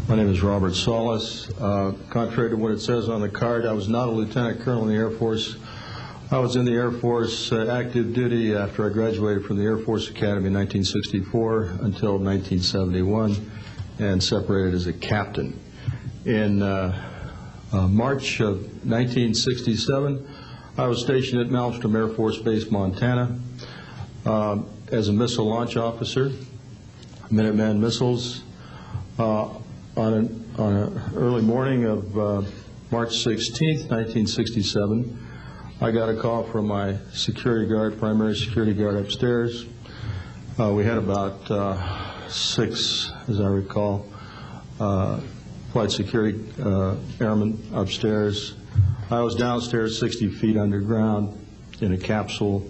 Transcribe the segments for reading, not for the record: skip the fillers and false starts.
My name is Robert Salas. Contrary to what it says on the card, I was not a lieutenant colonel in the Air Force. I was in the Air Force active duty after I graduated from the Air Force Academy in 1964 until 1971 and separated as a captain. In March of 1967, I was stationed at Malmstrom Air Force Base, Montana, as a missile launch officer, Minuteman missiles. On an early morning of March 16th, 1967, I got a call from my security guard, primary security guard upstairs. We had about 6, as I recall, flight security airmen upstairs. I was downstairs 60 feet underground in a capsule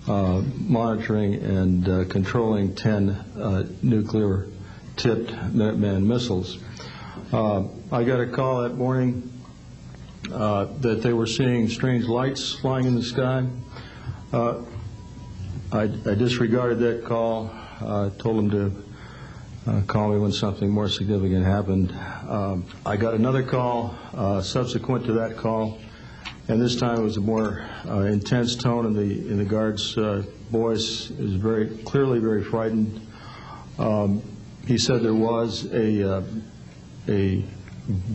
monitoring and controlling 10 nuclear-tipped Minuteman missiles. I got a call that morning that they were seeing strange lights flying in the sky. I disregarded that call. Told them to call me when something more significant happened. I got another call subsequent to that call, and this time it was a more intense tone in the guard's voice. It was very clearly very frightened. He said there was a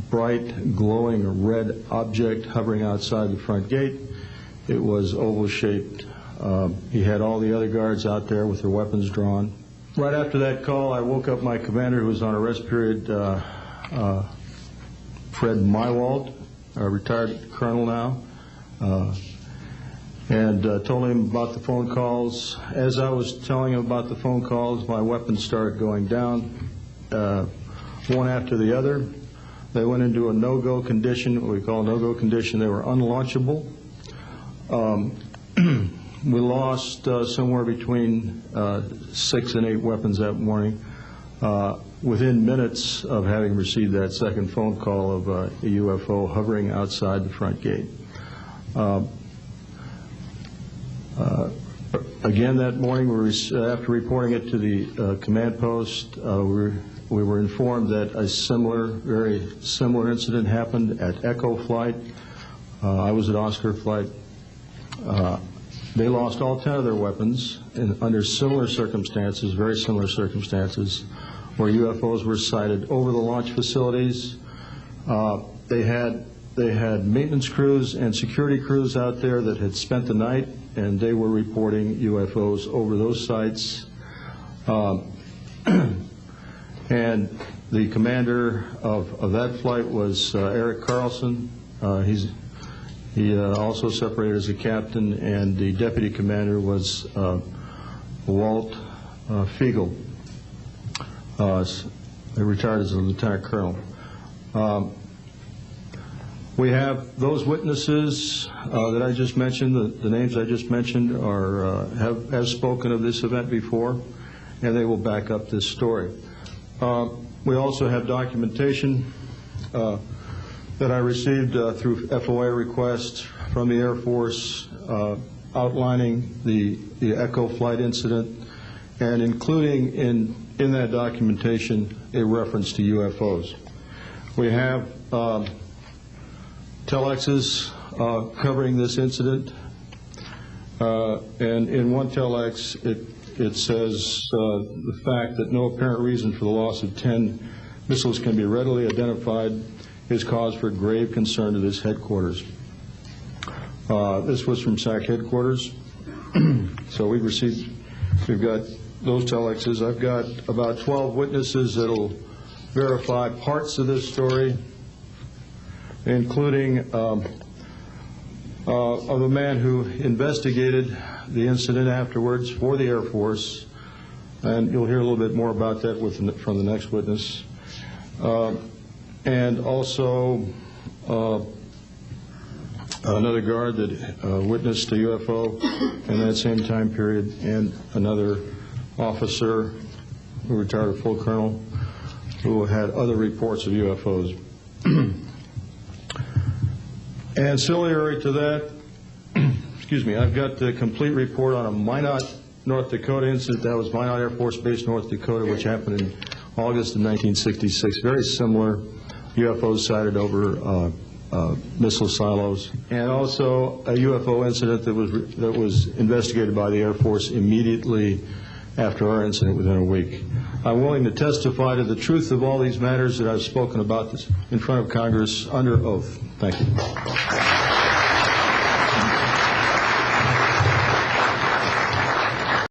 bright, glowing red object hovering outside the front gate. It was oval-shaped. He had all the other guards out there with their weapons drawn. Right after that call, I woke up my commander, who was on a rest period, Fred Mywalt, a retired colonel now, and told him about the phone calls. As I was telling him about the phone calls, my weapons started going down, one after the other. They went into a no-go condition, what we call a no-go condition. They were unlaunchable. We lost somewhere between 6 and 8 weapons that morning within minutes of having received that second phone call of a UFO hovering outside the front gate. Again that morning, after reporting it to the command post, we were informed that a very similar incident happened at Echo Flight. I was at Oscar Flight. They lost all 10 of their weapons under similar circumstances, very similar circumstances, where UFOs were sighted over the launch facilities. They had maintenance crews and security crews out there that had spent the night, and they were reporting UFOs over those sites. And the commander of that flight was Eric Carlson. He also separated as a captain, and the deputy commander was Walt Fiegel. He retired as a lieutenant colonel. We have those witnesses that I just mentioned, the names I just mentioned, have spoken of this event before, and they will back up this story. We also have documentation that I received through FOA requests from the Air Force outlining the Echo Flight incident and including in that documentation a reference to UFOs. We have telexes covering this incident, and in one telex it says the fact that no apparent reason for the loss of 10 missiles can be readily identified is cause for grave concern to this headquarters. This was from SAC headquarters. So we've got those telexes. I've got about 12 witnesses that'll verify parts of this story, including of a man who investigated the incident afterwards for the Air Force, and you'll hear a little bit more about that from the next witness. And also another guard that witnessed a UFO in that same time period, and another officer who retired a full colonel who had other reports of UFOs. Ancillary to that, excuse me, I've got the complete report on a Minot North Dakota incident. That was Minot Air Force Base, North Dakota, which happened in August of 1966. Very similar UFOs sighted over missile silos, and also a UFO incident that was investigated by the Air Force immediately after our incident within a week. I'm willing to testify to the truth of all these matters that I've spoken about in front of Congress under oath. Thank you.